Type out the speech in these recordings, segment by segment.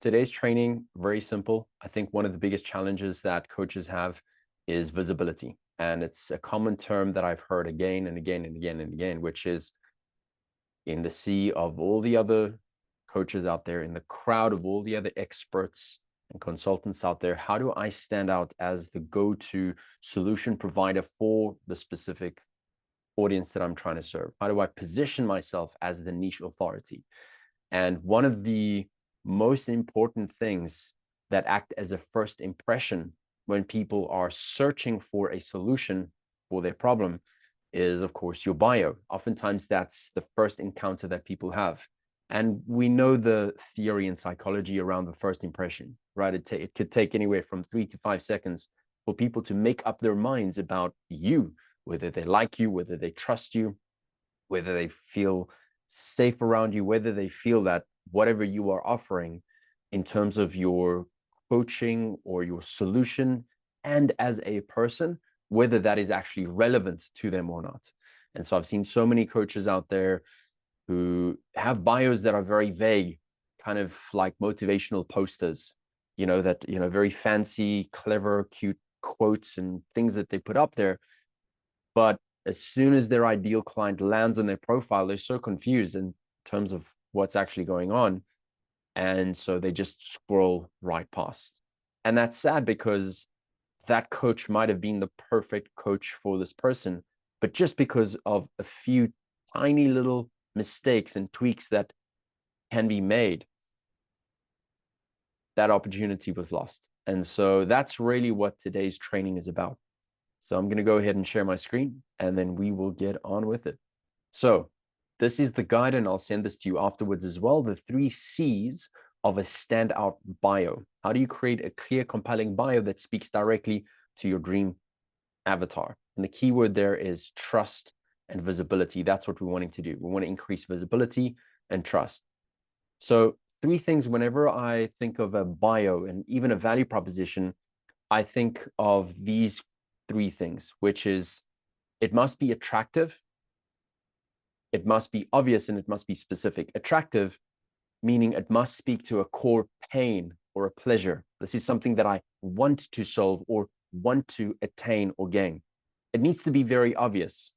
Today's training, very simple. I think one of the biggest challenges that coaches have is visibility. And it's a common term that I've heard again and again and again and again, which is in the sea of all the other coaches out there, in the crowd of all the other experts and consultants out there, how do I stand out as the go-to solution provider for the specific audience that I'm trying to serve? How do I position myself as the niche authority? And one of the most important things that act as a first impression when people are searching for a solution for their problem is, of course, your bio. Oftentimes, that's the first encounter that people have. And we know the theory in psychology around the first impression, right? It could take anywhere from 3 to 5 seconds for people to make up their minds about you, whether they like you, whether they trust you, whether they feel safe around you, whether they feel that whatever you are offering in terms of your coaching or your solution and as a person, whether that is actually relevant to them or not. And so I've seen so many coaches out there who have bios that are very vague, kind of like motivational posters, very fancy, clever, cute quotes and things that they put up there. But as soon as their ideal client lands on their profile, they're so confused in terms of what's actually going on. And so they just scroll right past. And that's sad because that coach might have been the perfect coach for this person, but just because of a few tiny little mistakes and tweaks that can be made, that opportunity was lost. And so that's really what today's training is about. So I'm going to go ahead and share my screen, and then we will get on with it. So this is the guide, and I'll send this to you afterwards as well. The 3 C's of a standout bio. How do you create a clear, compelling bio that speaks directly to your dream avatar? And the keyword there is trust and visibility. That's what we're wanting to do. We want to increase visibility and trust. So 3 things whenever I think of a bio and even a value proposition, I think of these 3 things, which is it must be attractive, it must be obvious, and it must be specific. Attractive, meaning it must speak to a core pain or a pleasure. This is something that I want to solve or want to attain or gain. It needs to be very obvious.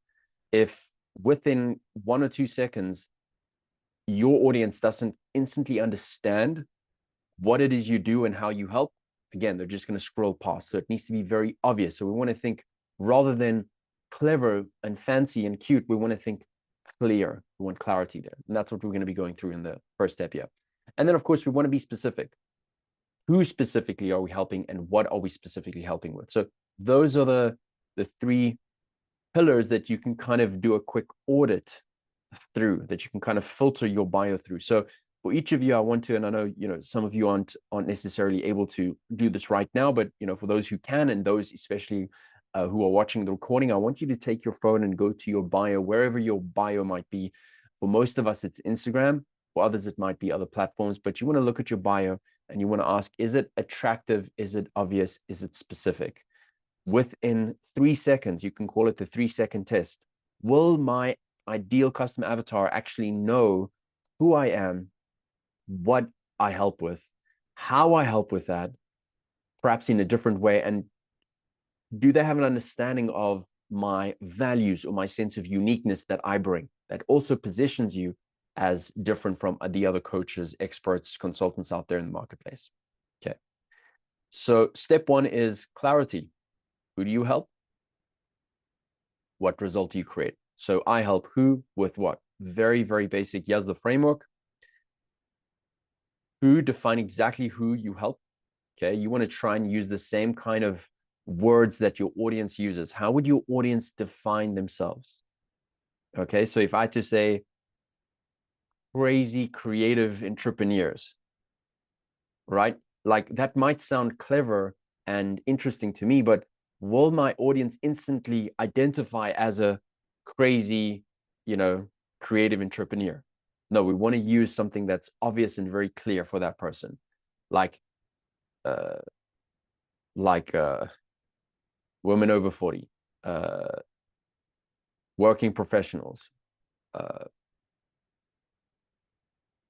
If within 1 or 2 seconds, your audience doesn't instantly understand what it is you do and how you help, again, they're just going to scroll past. So it needs to be very obvious. So we want to think rather than clever and fancy and cute, we want to think clear. We want clarity there. And that's what we're going to be going through in the first step here. And then, of course, we want to be specific. Who specifically are we helping and what are we specifically helping with? So those are the 3 pillars that you can kind of do a quick audit through, that you can kind of filter your bio through. So for each of you, I want to, and I know, some of you aren't necessarily able to do this right now, but, for those who can, and those especially who are watching the recording, I want you to take your phone and go to your bio, wherever your bio might be. For most of us, it's Instagram. For others, it might be other platforms, but you want to look at your bio and you want to ask, is it attractive? Is it obvious? Is it specific? Within 3 seconds, you can call it the 3-second test. Will my ideal customer avatar actually know who I am, what I help with, how I help with that, perhaps in a different way, and do they have an understanding of my values or my sense of uniqueness that I bring that also positions you as different from the other coaches, experts, consultants out there in the marketplace? Okay. So step 1 is clarity. Who do you help? What result do you create? So I help who with what? Very, very basic. Here's the framework. Who, define exactly who you help. Okay. You want to try and use the same kind of words that your audience uses. How would your audience define themselves? Okay. So if I had to say crazy creative entrepreneurs, right? Like that might sound clever and interesting to me, but will my audience instantly identify as a crazy, creative entrepreneur? No, we want to use something that's obvious and very clear for that person, like uh, women over 40, working professionals, uh,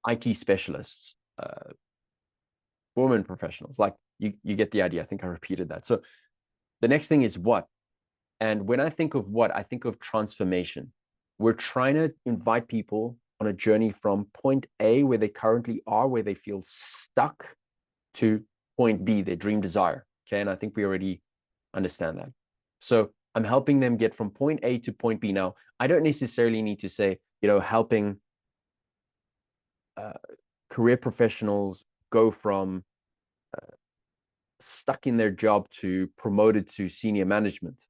IT specialists, women professionals. Like you get the idea. I think I repeated that. So the next thing is what. And when I think of what, I think of transformation. We're trying to invite people on a journey from point A, where they currently are, where they feel stuck, to point B, their dream desire. Okay. And I think we already understand that. So I'm helping them get from point A to point B. Now, I don't necessarily need to say, helping career professionals go from stuck in their job to promoted to senior management.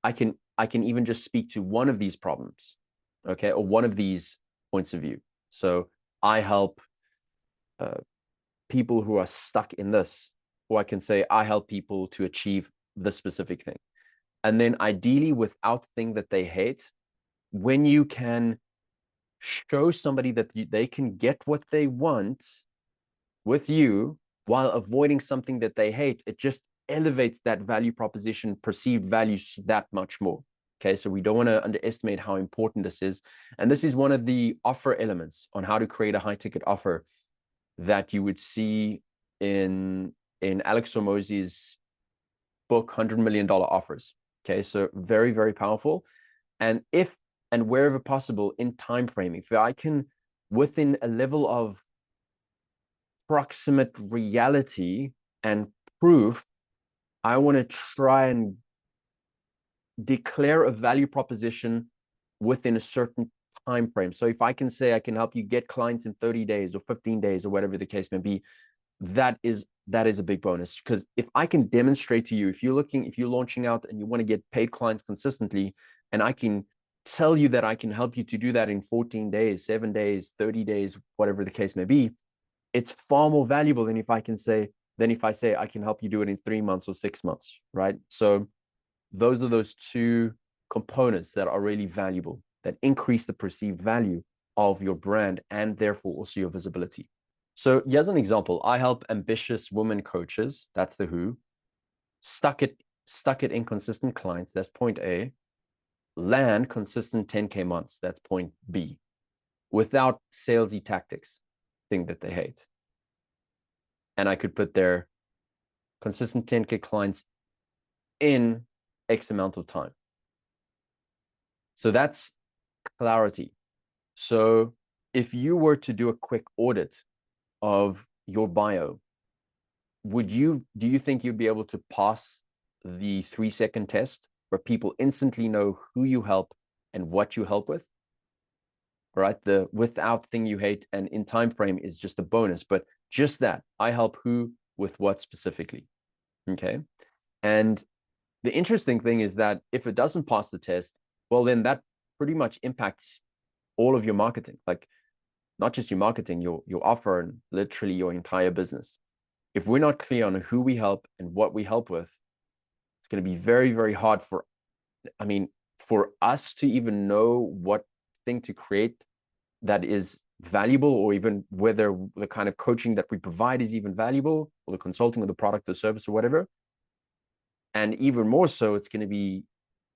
I can even just speak to one of these problems, okay, or one of these points of view. So I help people who are stuck in this, or I can say I help people to achieve this specific thing. And then ideally, without the thing that they hate, when you can show somebody that they can get what they want with you while avoiding something that they hate, it just elevates that value proposition, perceived value, that much more. Okay, so we don't want to underestimate how important this is. And this is one of the offer elements on how to create a high ticket offer that you would see in Alex Hormozi's book, $100 Million Offers. Okay, so very, very powerful. And if and wherever possible in time framing, if I can, within a level of proximate reality and proof, I want to try and declare a value proposition within a certain time frame. So if I can say I can help you get clients in 30 days or 15 days or whatever the case may be, that is a big bonus. Because if I can demonstrate to you, if you're launching out and you want to get paid clients consistently, and I can tell you that I can help you to do that in 14 days, 7 days, 30 days, whatever the case may be, it's far more valuable than if I say I can help you do it in 3 months or 6 months, right? So those are those two components that are really valuable, that increase the perceived value of your brand and therefore also your visibility. So here's an example. I help ambitious women coaches, that's the who, stuck at inconsistent clients, that's point A, land consistent 10K months, that's point B, without salesy tactics, thing that they hate. And I could put their consistent 10K clients in X amount of time. So that's clarity. So if you were to do a quick audit of your bio, do you think you'd be able to pass the 3-second test where people instantly know who you help and what you help with? Right? The without thing you hate and in time frame is just a bonus, but just that, I help who with what specifically. Okay. And the interesting thing is that if it doesn't pass the test, well, then that pretty much impacts all of your marketing, like not just your marketing, your offer, and literally your entire business. If we're not clear on who we help and what we help with, it's going to be very, very hard for us to even know what thing to create that is valuable, or even whether the kind of coaching that we provide is even valuable, or the consulting or the product or service or whatever. And even more so, it's going to be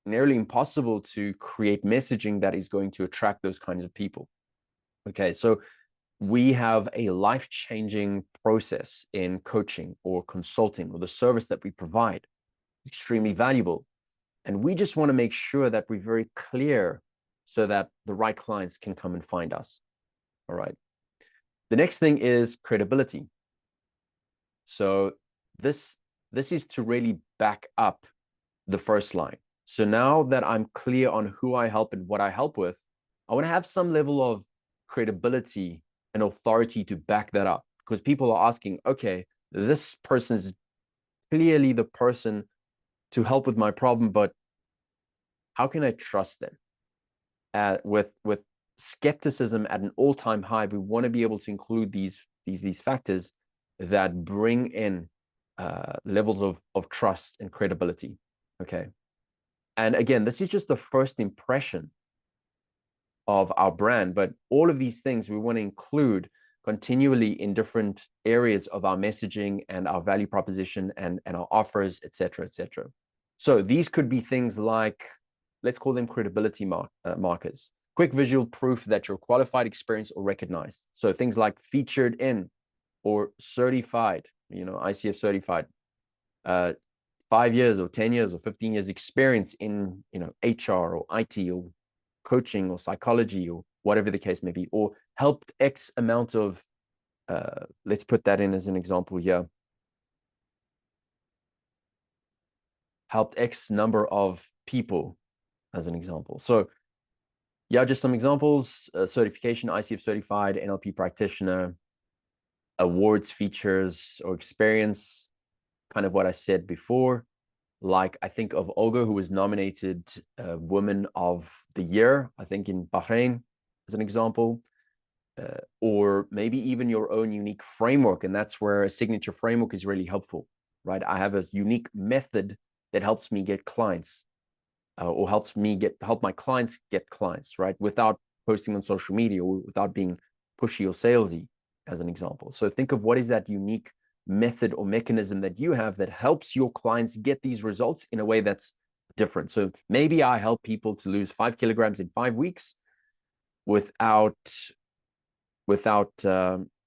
nearly impossible to create messaging that is going to attract those kinds of people. Okay, so we have a life-changing process in coaching or consulting, or the service that we provide, extremely valuable. And we just want to make sure that we're very clear so that the right clients can come and find us. All right. The next thing is credibility. So this is to really back up the first line. So now that I'm clear on who I help and what I help with, I want to have some level of credibility and authority to back that up, because people are asking, okay, this person is clearly the person to help with my problem, but how can I trust them? With skepticism at an all-time high, we want to be able to include these factors that bring in levels of trust and credibility. Okay. And again, this is just the first impression of our brand, but all of these things we want to include continually in different areas of our messaging and our value proposition and our offers, et cetera, et cetera. So these could be things like, let's call them credibility markers. Quick visual proof that you're qualified, experienced, or recognized. So things like featured in or certified, ICF certified, 5 years or 10 years or 15 years experience in, HR or IT or coaching or psychology or whatever the case may be, or helped X amount of, let's put that in as an example here, helped X number of people as an example. So yeah, just some examples: certification, ICF certified, NLP practitioner, awards, features, or experience, kind of what I said before. Like I think of Olga, who was nominated Woman of the Year, I think in Bahrain, as an example. Or maybe even your own unique framework. And that's where a signature framework is really helpful, right? I have a unique method that helps me get clients, or help my clients get clients, right? Without posting on social media or without being pushy or salesy, as an example. So think of what is that unique method or mechanism that you have that helps your clients get these results in a way that's different. So maybe I help people to lose 5 kilograms in 5 weeks without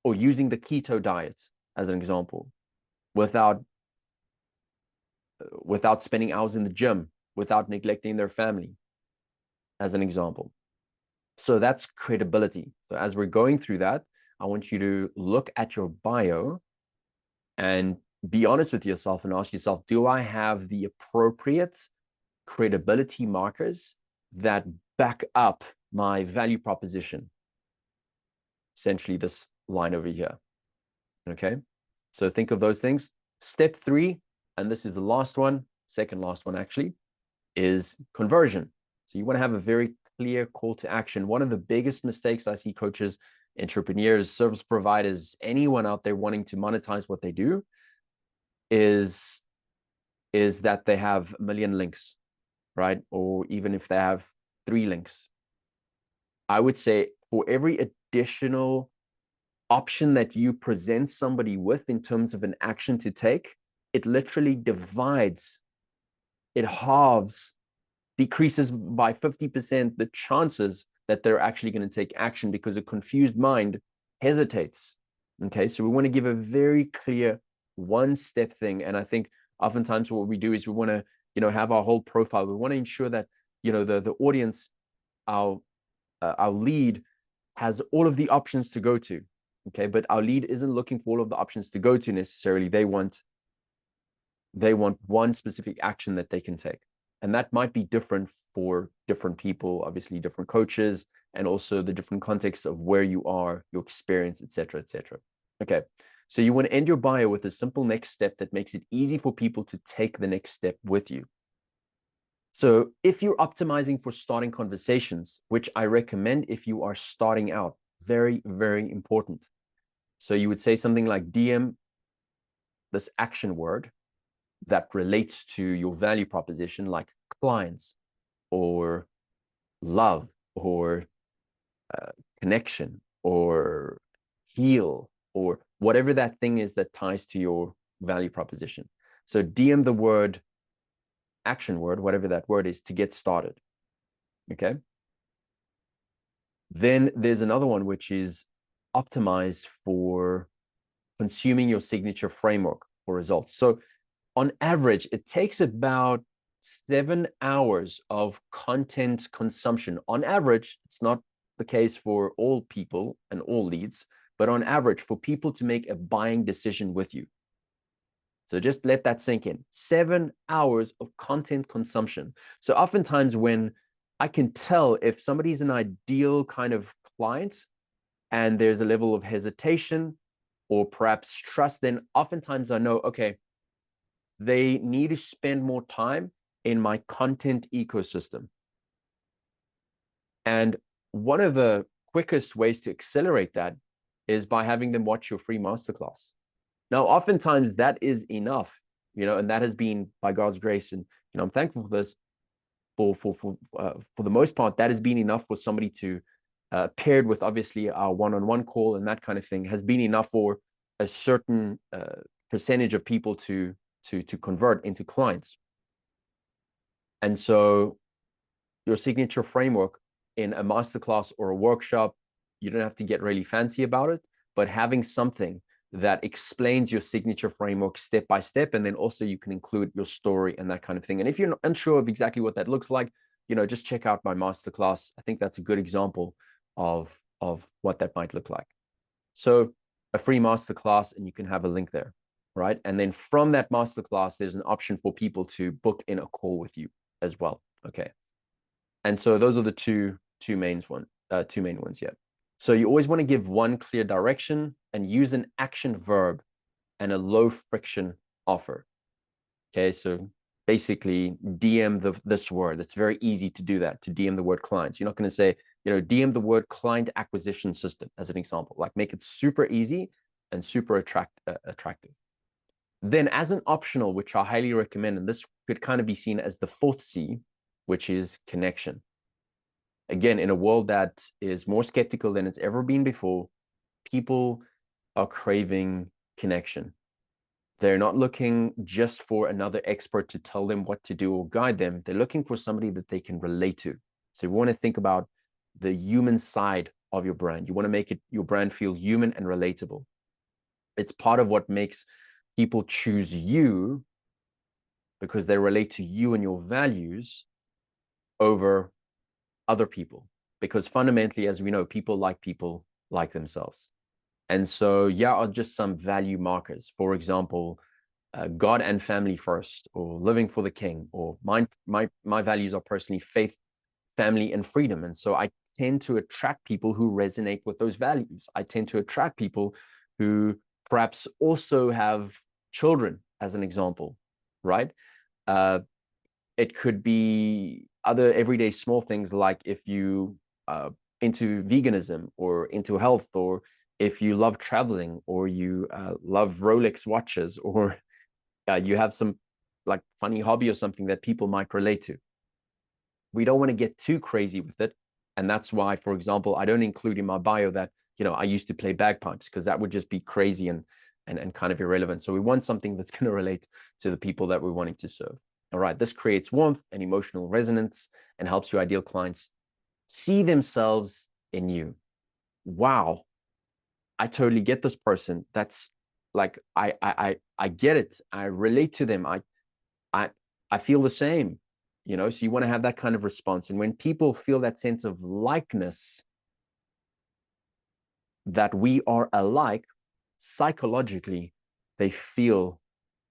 or using the keto diet as an example, without spending hours in the gym, without neglecting their family, as an example. So that's credibility. So as we're going through that, I want you to look at your bio and be honest with yourself and ask yourself, do I have the appropriate credibility markers that back up my value proposition? Essentially this line over here. Okay, so think of those things. Step 3, and this is the last one, second last one actually, is conversion. So you want to have a very clear call to action. One of the biggest mistakes I see coaches, entrepreneurs, service providers, anyone out there wanting to monetize what they do is that they have a million links, right? Or even if they have 3 links. I would say for every additional option that you present somebody with in terms of an action to take, it literally divides, it halves, decreases by 50% the chances that they're actually going to take action, because a confused mind hesitates. Okay, so we want to give a very clear one-step thing. And I think oftentimes what we do is we want to, have our whole profile. We want to ensure that, the audience, our lead, has all of the options to go to. Okay, but our lead isn't looking for all of the options to go to necessarily. They want one specific action that they can take. And that might be different for different people, obviously different coaches, and also the different contexts of where you are, your experience, etc., etc. Okay, so you want to end your bio with a simple next step that makes it easy for people to take the next step with you. So if you're optimizing for starting conversations, which I recommend if you are starting out, very, very important. So you would say something like DM this action word that relates to your value proposition, like clients or love or connection or heal or whatever that thing is that ties to your value proposition. So DM the word, action word, whatever that word is, to get started. Okay. Then there's another one, which is optimize for consuming your signature framework for results. So on average, it takes about 7 hours of content consumption. On average, it's not the case for all people and all leads, but on average, for people to make a buying decision with you. So just let that sink in. 7 hours of content consumption. So oftentimes when I can tell if somebody's an ideal kind of client and there's a level of hesitation or perhaps trust, then oftentimes I know, okay, they need to spend more time in my content ecosystem. And one of the quickest ways to accelerate that is by having them watch your free masterclass. Now, oftentimes that is enough, and that has been by God's grace. And, I'm thankful for this. For the most part, that has been enough for somebody to, paired with obviously our one-on-one call and that kind of thing, has been enough for a certain percentage of people to convert into clients. And so your signature framework in a masterclass or a workshop, you don't have to get really fancy about it, but having something that explains your signature framework step by step. And then also you can include your story and that kind of thing. And if you're unsure of exactly what that looks like, just check out my masterclass. I think that's a good example of what that might look like. So a free masterclass, and you can have a link there, right? And then from that masterclass, there's an option for people to book in a call with you as well. Okay. And so those are the two main ones. Yeah. So you always want to give one clear direction and use an action verb and a low friction offer. Okay. So basically DM this word. It's very easy to do that, to DM the word clients. You're not going to say, DM the word client acquisition system as an example. Like, make it super easy and super attractive. Then as an optional, which I highly recommend, and this could kind of be seen as the fourth C, which is connection. Again, in a world that is more skeptical than it's ever been before, people are craving connection. They're not looking just for another expert to tell them what to do or guide them. They're looking for somebody that they can relate to. So you want to think about the human side of your brand. You want to make your brand feel human and relatable. It's part of what makes people choose you, because they relate to you and your values over other people. Because fundamentally, as we know, people like themselves. And so, yeah, are just some value markers. For example, God and family first, or living for the king, or my values are personally faith, family, and freedom. And so I tend to attract people who resonate with those values. I tend to attract people who perhaps also have children, as an example, right? It could be other everyday small things, like if you into veganism or into health, or if you love traveling, or you love Rolex watches, or you have some like funny hobby or something that people might relate to. We don't want to get too crazy with it. And that's why, for example, I don't include in my bio that, I used to play bagpipes, because that would just be crazy and kind of irrelevant. So we want something that's going to relate to the people that we're wanting to serve. All right. This creates warmth and emotional resonance and helps your ideal clients see themselves in you. Wow. I totally get this person. That's like, I get it. I relate to them. I feel the same, so you want to have that kind of response. And when people feel that sense of likeness, that we are alike, psychologically, they feel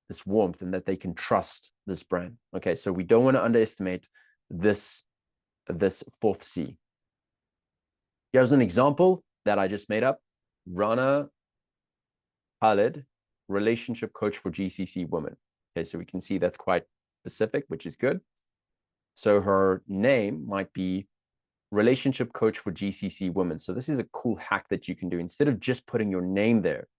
this warmth and that they can trust this brand. Okay, so we don't want to underestimate this fourth C. Here's an example that I just made up. Rana Khalid, relationship coach for GCC women. Okay, so we can see that's quite specific, which is good. So her name might be relationship coach for GCC women. So this is a cool hack that you can do. Instead of just putting your name there,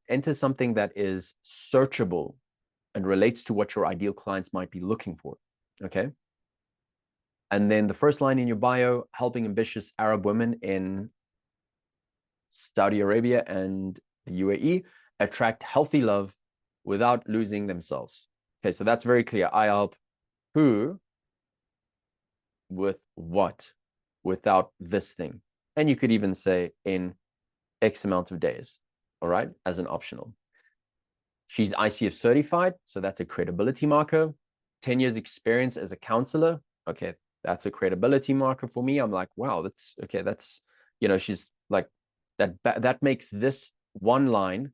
enter something that is searchable and relates to what your ideal clients might be looking for. Okay. And then the first line in your bio: helping ambitious Arab women in Saudi Arabia and the UAE attract healthy love without losing themselves. Okay, so that's very clear. I help who with what without this thing. And you could even say in X amount of days, all right, as an optional. She's ICF certified, so that's a credibility marker. 10 years experience as a counselor. Okay, that's a credibility marker for me. I'm like, wow, that's okay. That's, she's like, that makes this one line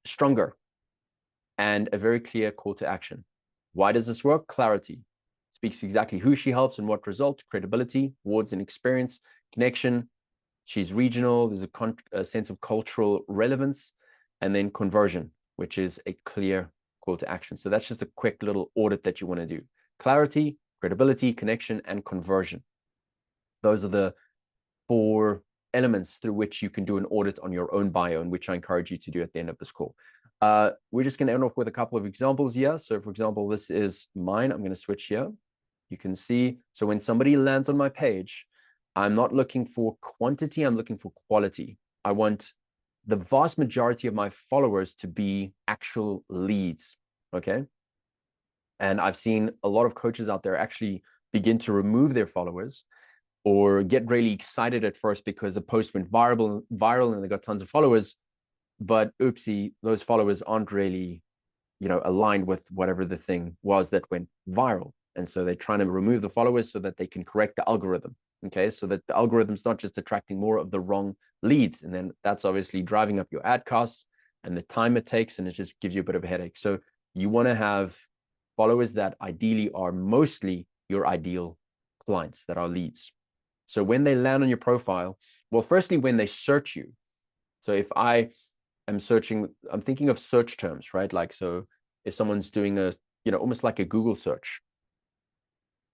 stronger and a very clear call to action. Why does this work? Clarity. Speaks exactly who she helps and what result. Credibility, awards and experience. Connection. She's regional. There's a sense of cultural relevance. And then conversion, which is a clear call to action. So that's just a quick little audit that you want to do. Clarity, credibility, connection, and conversion. Those are the 4 elements through which you can do an audit on your own bio, and which I encourage you to do at the end of this call. We're just going to end off with a couple of examples here. So for example, this is mine. I'm going to switch here. You can see, so when somebody lands on my page, I'm not looking for quantity, I'm looking for quality. I want the vast majority of my followers to be actual leads, okay? And I've seen a lot of coaches out there actually begin to remove their followers or get really excited at first because a post went viral and they got tons of followers, but oopsie, those followers aren't really, aligned with whatever the thing was that went viral. And so they're trying to remove the followers so that they can correct the algorithm. Okay, so that the algorithm's not just attracting more of the wrong leads. And then that's obviously driving up your ad costs and the time it takes, and it just gives you a bit of a headache. So you want to have followers that ideally are mostly your ideal clients, that are leads. So when they land on your profile, well, firstly, when they search you. So if I am searching, I'm thinking of search terms, right? Like, so if someone's doing a, almost like a Google search,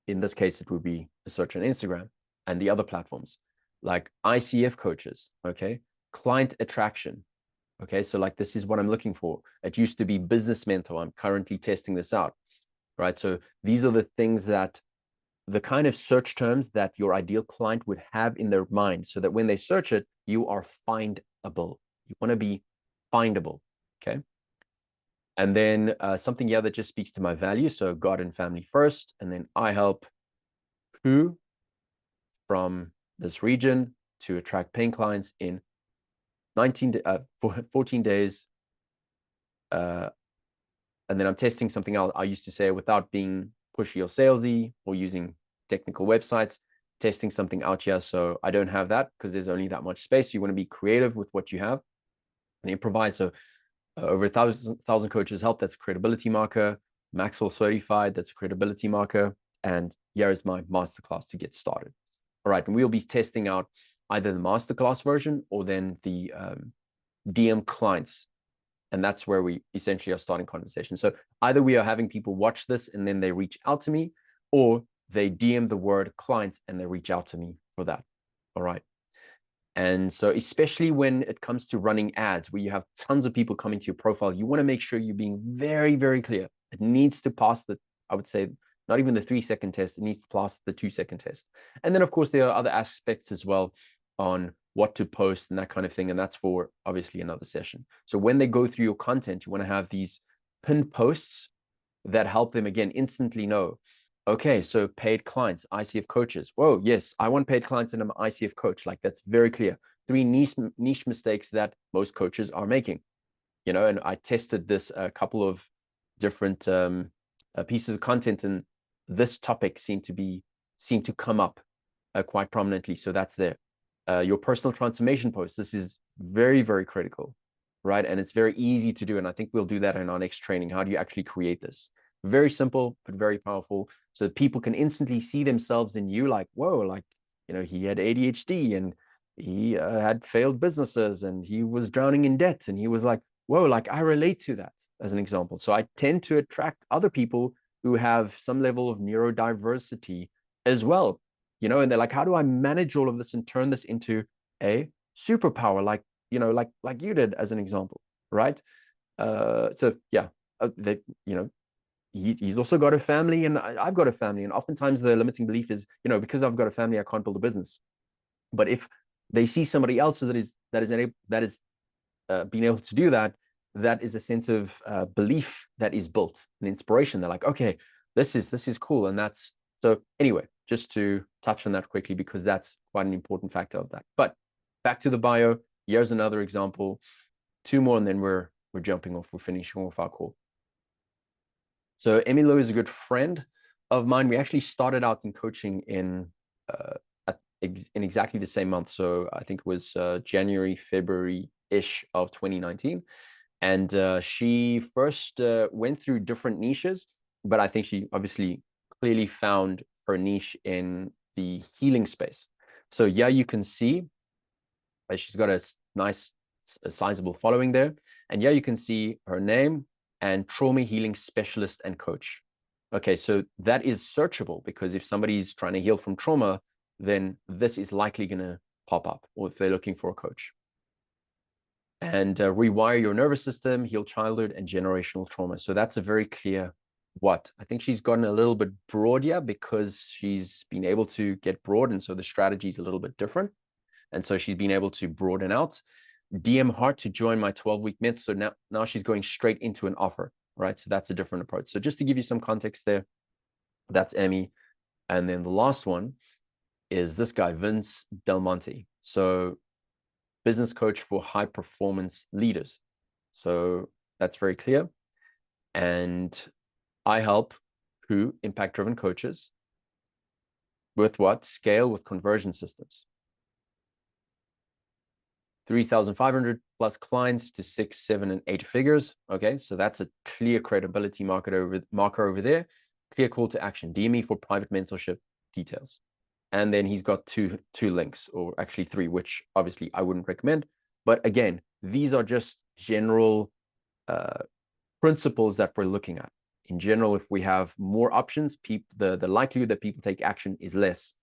in this case, it would be a search on Instagram and the other platforms, like ICF coaches, okay? Client attraction, okay? So like, this is what I'm looking for. It used to be business mentor. I'm currently testing this out, right? So these are the things that, the kind of search terms that your ideal client would have in their mind, so that when they search it, you are findable. You want to be findable, okay? And then something here that just speaks to my value. So God and family first, and then I help who from this region to attract paying clients in 14 days. And then I'm testing something else. I used to say, without being pushy or salesy or using technical websites, testing something out here. So I don't have that because there's only that much space. You want to be creative with what you have and improvise. So over 1,000 coaches help. That's a credibility marker. Maxwell certified. That's a credibility marker. And here is my masterclass to get started. All right. And we'll be testing out either the masterclass version or then the DM clients. And that's where we essentially are starting conversation. So either we are having people watch this and then they reach out to me, or they DM the word clients and they reach out to me for that. All right. And so especially when it comes to running ads where you have tons of people coming to your profile, you want to make sure you're being very, very clear. It needs to pass the, I would say, not even the 3-second test. It needs to pass the 2-second test. And then, of course, there are other aspects as well on what to post and that kind of thing. And that's for obviously another session. So when they go through your content, you want to have these pinned posts that help them, again, instantly know, okay, so paid clients, ICF coaches. Whoa, yes, I want paid clients and I'm an ICF coach. Like, that's very clear. 3 niche mistakes that most coaches are making, and I tested this a couple of different pieces of content, and this topic seemed to come up quite prominently. So that's there. Your personal transformation post. This is very, very critical, right? And it's very easy to do. And I think we'll do that in our next training. How do you actually create this? Very simple, but very powerful. So that people can instantly see themselves in you, like, whoa, like, he had ADHD and he had failed businesses and he was drowning in debt. And he was like, whoa, like, I relate to that, as an example. So I tend to attract other people who have some level of neurodiversity as well, and they're like, how do I manage all of this and turn this into a superpower, like, like you did, as an example, right? So yeah, he's also got a family and I've got a family. And oftentimes the limiting belief is, because I've got a family, I can't build a business. But if they see somebody else that is being able to do that, that is a sense of belief that is built, an inspiration. They're like, okay, this is cool. And that's, so anyway, just to touch on that quickly, because that's quite an important factor of that. But back to the bio, here's another example, 2 more, and then we're jumping off, we're finishing off our call. So Emilio is a good friend of mine. We actually started out in coaching in exactly the same month. So I think it was January, February-ish of 2019. And she first went through different niches, but I think she obviously clearly found her niche in the healing space. So yeah, you can see she's got a nice, sizable following there. And yeah, you can see her name and trauma healing specialist and coach. Okay, so that is searchable, because if somebody's trying to heal from trauma, then this is likely going to pop up, or if they're looking for a coach. And rewire your nervous system, heal childhood and generational trauma. So that's a very clear what. I think she's gotten a little bit broad here because she's been able to get broad, and so the strategy is a little bit different. And so she's been able to broaden out. DM Hart to join my 12-week mentor. So now she's going straight into an offer, right? So that's a different approach. So just to give you some context there, that's Emmy. And then the last one is this guy, Vince Del Monte. So business coach for high performance leaders. So that's very clear. And I help who impact driven coaches with what? Scale with conversion systems. 3,500 plus clients to 6, 7, and 8 figures. Okay, so that's a clear credibility marker over there. Clear call to action. DM me for private mentorship details. And then he's got two links, or actually 3, which obviously I wouldn't recommend. But again, these are just general principles that we're looking at. In general, if we have more options, the likelihood that people take action is less.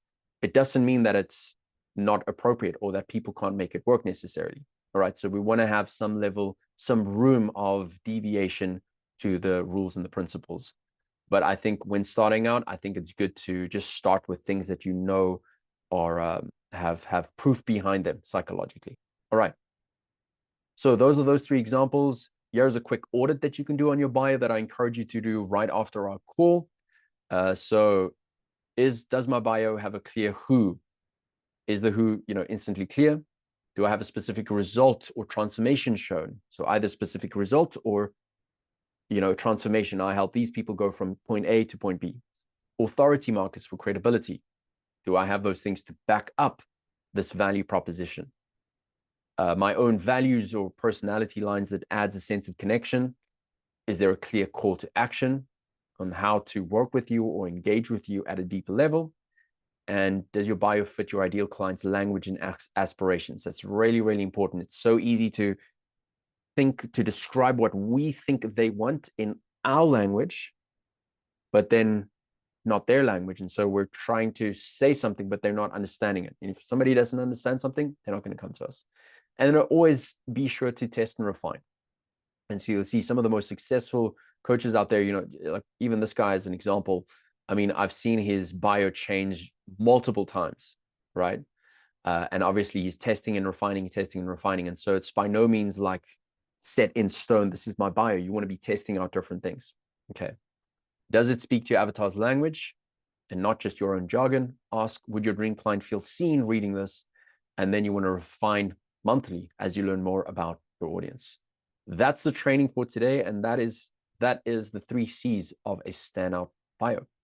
It doesn't mean that it's not appropriate or that people can't make it work necessarily. All right, so we want to have some level, some room of deviation to the rules and the principles. But I think when starting out, I think it's good to just start with things that you know are have proof behind them psychologically. All right. So those are those 3 examples. Here's a quick audit that you can do on your bio that I encourage you to do right after our call. So does my bio have a clear who? Is the who, instantly clear? Do I have a specific result or transformation shown? So either specific result or, transformation. I help these people go from point A to point B. Authority markers for credibility. Do I have those things to back up this value proposition? My own values or personality lines that adds a sense of connection. Is there a clear call to action on how to work with you or engage with you at a deeper level? And does your bio fit your ideal client's language and aspirations? That's really, really important. It's so easy to describe what we think they want in our language, but then not their language. And so we're trying to say something, but they're not understanding it. And if somebody doesn't understand something, they're not going to come to us. And then always be sure to test and refine. And so you'll see some of the most successful coaches out there, like even this guy as an example. I mean, I've seen his bio change multiple times, right? And obviously he's testing and refining. And so it's by no means like set in stone. This is my bio. You want to be testing out different things. Okay. Does it speak to your avatar's language and not just your own jargon? Ask, would your dream client feel seen reading this? And then you want to refine monthly as you learn more about your audience. That's the training for today. And that is the 3 C's of a standout bio.